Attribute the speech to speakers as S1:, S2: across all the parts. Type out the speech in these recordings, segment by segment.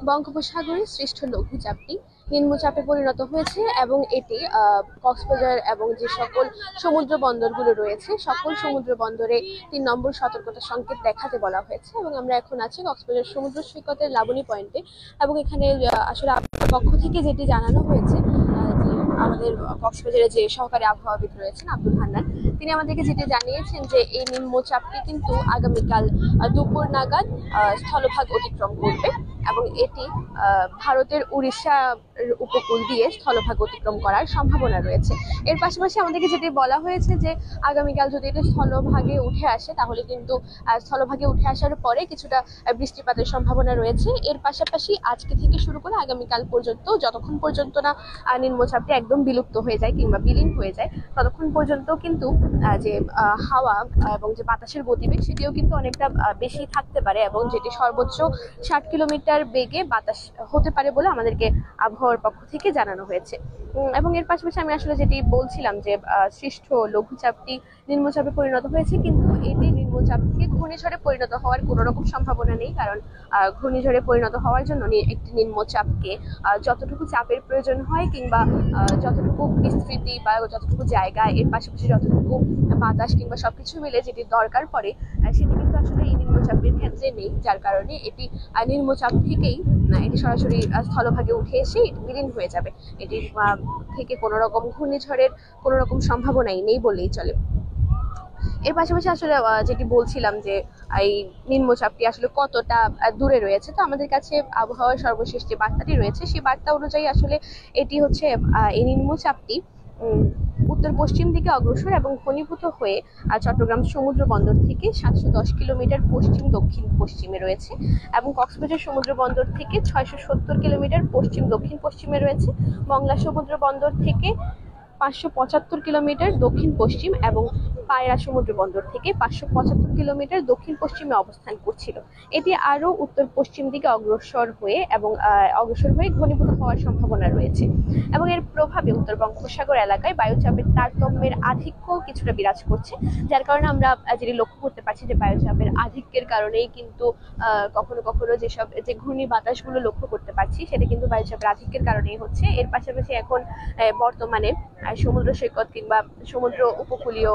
S1: বঙ্গোপসাগরে সৃষ্ট লঘুচাপটি নিম্নচাপে পরিণত হয়েছে এবং এটি কক্সবাজার এবং যে সকল সমুদ্র বন্দরগুলো রয়েছে সকল সমুদ্র বন্দরে 3 নম্বর সতর্কতা সংকেত দেখাতে বলা হয়েছে। এবং আমরা এখন আছি কক্সবাজার সমুদ্র সৈকতের লাবণী পয়েন্টে এবং এখানে আসলে পক্ষ থেকে যেটি জানানো হয়েছে যে আমাদের কক্সবাজারে যে সহকারী আবহাওয়াবিদ রয়েছেন আব্দুল হান্নান, তিনি আমাদেরকে যেটি জানিয়েছেন যে এই নিম্নচাপটি কিন্তু আগামীকাল দুপুর নাগাদ স্থলভাগ অতিক্রম করবে এবং এটি ভারতের উড়িষ্যা উপকূল দিয়ে স্থলভাগ অতিক্রম করার সম্ভাবনা রয়েছে। এর পাশাপাশি আমাদেরকে যেটি বলা হয়েছে যে আগামীকাল যদি এটি স্থলভাগে উঠে আসে তাহলে কিন্তু স্থলভাগে উঠে আসার পরে কিছুটা বৃষ্টিপাতের সম্ভাবনা রয়েছে। এর পাশাপাশি আজকে থেকে শুরু করে আগামীকাল পর্যন্ত যতক্ষণ পর্যন্ত না নিম্নচাপটি একদম বিলুপ্ত হয়ে যায় কিংবা বিলীন হয়ে যায় ততক্ষণ পর্যন্ত কিন্তু যে হাওয়া এবং যে বাতাসের গতিবেগ সেটিও কিন্তু অনেকটা বেশি থাকতে পারে এবং যেটি সর্বোচ্চ 60 কিলোমিটার বেগে বাতাস হতে পারে বলে আমাদেরকে আবহাওয়ার পক্ষ থেকে জানানো হয়েছে। এবং এর পাশাপাশি আমি আসলে যেটি বলছিলাম যে সৃষ্ট লঘুচাপটি নিম্নচাপে পরিণত হয়েছে, কিন্তু এটি নিম্নচাপ থেকে ঘূর্ণিঝড়ে পরিণত হওয়ার কোনো রকম সম্ভাবনা নেই, কারণ ঘূর্ণিঝড়ে পরিণত হওয়ার জন্য একটি নিম্নচাপকে যতটুকু চাপের প্রয়োজন হয় কিংবা যতটুকু বিস্তৃতি বা যতটুকু জায়গা এর পাশাপাশি যতটুকু বাতাস কিংবা সবকিছু মিলে যেটি দরকার পড়ে সেটি কিন্তু আসলে এই নিম্নচাপের ক্ষেত্রে নেই, যার কারণে এটি নিম্নচাপ থেকেই এটি সরাসরি স্থলভাগে উঠে এসে এটি বিলীন হয়ে যাবে। এটি থেকে কোনো রকম ঘূর্ণিঝড়ের কোনো রকম সম্ভাবনাই নেই বললেই চলে। এর পাশাপাশি আসলে যেটি বলছিলাম যে এই নিম্নচাপটি আসলে কতটা দূরে রয়েছে, তো আমাদের কাছে আবহাওয়ার সর্বশেষ যে বার্তাটি রয়েছে সেই বার্তা অনুযায়ী আসলে এটি হচ্ছে এই নিম্নচাপটি উত্তর পশ্চিম দিকে অগ্রসর এবং ঘনীভূত হয়ে চট্টগ্রাম সমুদ্র বন্দর থেকে 710 কিলোমিটার পশ্চিম দক্ষিণ পশ্চিমে রয়েছে এবং কক্সবাজার সমুদ্র বন্দর থেকে 670 কিলোমিটার পশ্চিম দক্ষিণ পশ্চিমে রয়েছে। মংলা সমুদ্র বন্দর থেকে 575 কিলোমিটার দক্ষিণ পশ্চিম এবং পায়রা সমুদ্র বন্দর থেকে 575 কিলোমিটার দক্ষিণ পশ্চিমে অবস্থান করছিল। এটি আরো উত্তর পশ্চিম দিকে অগ্রসর হয়ে ঘনীভূত হওয়ার সম্ভাবনা রয়েছে এবং এর প্রভাবে উত্তর বঙ্গোপসাগর এলাকায় বায়ুচাপের তারতম্যের আধিক্য কিছুটা বিরাজ করছে, যার কারণে আমরা যেটি লক্ষ্য করতে পারছি যে বায়ুচাপের আধিক্যের কারণেই কিন্তু কখনো কখনো যে ঘূর্ণি বাতাসগুলো লক্ষ্য করতে পারছি সেটা কিন্তু বায়ুচাপের আধিক্যের কারণেই হচ্ছে। এর পাশাপাশি এখন বর্তমানে সমুদ্র সৈকত কিংবা সমুদ্র উপকূলীয়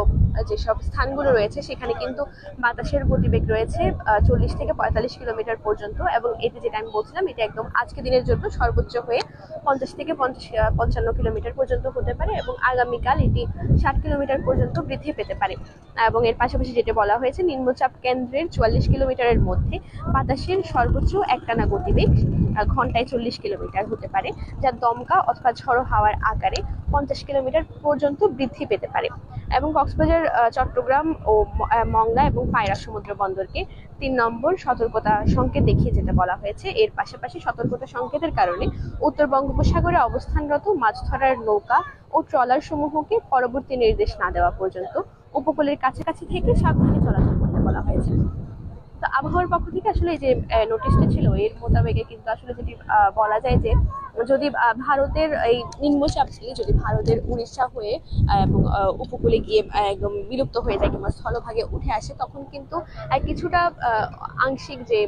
S1: যেসব স্থানগুলো রয়েছে সেখানে কিন্তু বাতাসের গতিবেগ রয়েছে 40 থেকে 45 কিলোমিটার পর্যন্ত এবং এটি যেটা আমি বলছিলাম এটা একদম আজকে দিনের জন্য সর্বোচ্চ হয়ে 50 থেকে 55 কিলোমিটার পর্যন্ত হতে পারে এবং আগামীকাল এটি 60 কিলোমিটার পর্যন্ত বৃদ্ধি পেতে পারে। এবং এর পাশাপাশি যেটা বলা হয়েছে নিম্নচাপ কেন্দ্রের 44 কিলোমিটারের মধ্যে বাতাসের সর্বোচ্চ একটানা গতিবেগ ঘন্টায় 40 কিলোমিটার হতে পারে, যা দমকা অথবা ঝড়ো হাওয়ার আকারে 50 কিলোমিটার পর্যন্ত বৃদ্ধি পেতে পারে। এবং কক্সবাজার, চট্টগ্রাম ও মংলা এবং পায়রা সমুদ্র বন্দরকে 3 নম্বর সতর্কতা সংকেত দেখিয়ে যেতে বলা হয়েছে। এর পাশাপাশি সতর্কতা সংকেতের কারণে উত্তর বঙ্গোপসাগরে অবস্থানরত মাছ ধরার নৌকা ও ট্রলার সমূহকে পরবর্তী নির্দেশ না দেওয়া পর্যন্ত উপকূলের কাছাকাছি থেকে সাবধানে চলাচল করতে বলা হয়েছে। তো আবহাওয়ার পক্ষ থেকে আসলে এই যে নোটিশটা ছিল এর মোতাবেক কিন্তু আসলে যেটি বলা যায় যে যদি ভারতের এই নিম্নচাপটি যদি ভারতের উড়িষ্যা হয়ে এবং উপকূলে গিয়ে একদম বিলুপ্ত হয়ে যায় কিংবা স্থলভাগে উঠে আসে তখন কিন্তু কিছুটা আংশিক যে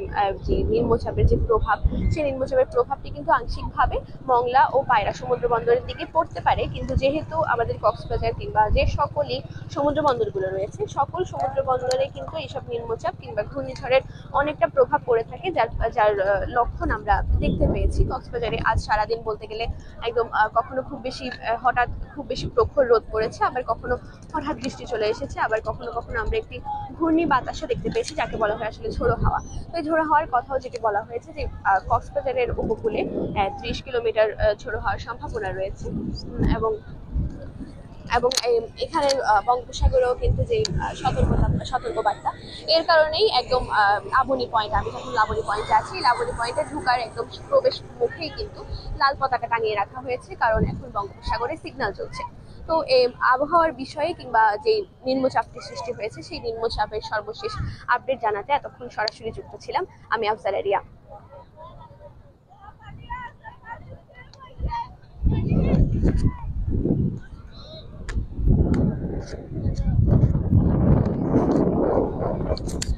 S1: নিম্নচাপের যে প্রভাব সেই নিম্নচাপের প্রভাবটি কিন্তু আংশিকভাবে মংলা ও পায়রা সমুদ্র বন্দরের দিকে পড়তে পারে, কিন্তু যেহেতু আমাদের কক্সবাজার কিংবা যে সকলই সমুদ্র বন্দরগুলো রয়েছে সকল সমুদ্র বন্দরে কিন্তু এইসব নিম্নচাপ কিংবা ঘূর্ণিঝড়ের অনেকটা প্রভাব পড়ে থাকে, যার লক্ষণ আমরা দেখতে পেয়েছি কক্সবাজারে। আজ সারাদিন বলতে গেলে একদম কখনো হঠাৎ খুব বেশি প্রখর রোদ পড়েছে, আবার কখনো হঠাৎ বৃষ্টি চলে এসেছে, আবার কখনো কখনো আমরা একটি ঘূর্ণি বাতাসও দেখতে পেয়েছি যাকে বলা হয় আসলে ঝোড়ো হাওয়া। তো এই ঝোড়ো হাওয়ার কথাও যেটি বলা হয়েছে যে কক্সবাজারের উপকূলে 30 কিলোমিটার ঝোড়ো হওয়ার সম্ভাবনা রয়েছে এবং এখানে বঙ্গোপসাগরেও কিন্তু যে সতর্কবার্তা এর কারণেই একদম লাবণী পয়েন্ট, আমি যখন লাবণী পয়েন্টে আছি লাবণী পয়েন্টে ঢোকার একদম প্রবেশ মুখেই কিন্তু লাল পতাকা টাঙিয়ে রাখা হয়েছে, কারণ এখন বঙ্গোপসাগরে সিগন্যাল চলছে। তো এই আবহাওয়ার বিষয়ে কিংবা যে নিম্নচাপটি সৃষ্টি হয়েছে সেই নিম্নচাপের সর্বশেষ আপডেট জানাতে এতক্ষণ সরাসরি যুক্ত ছিলাম আমি আফজাল রিয়া। Thank you.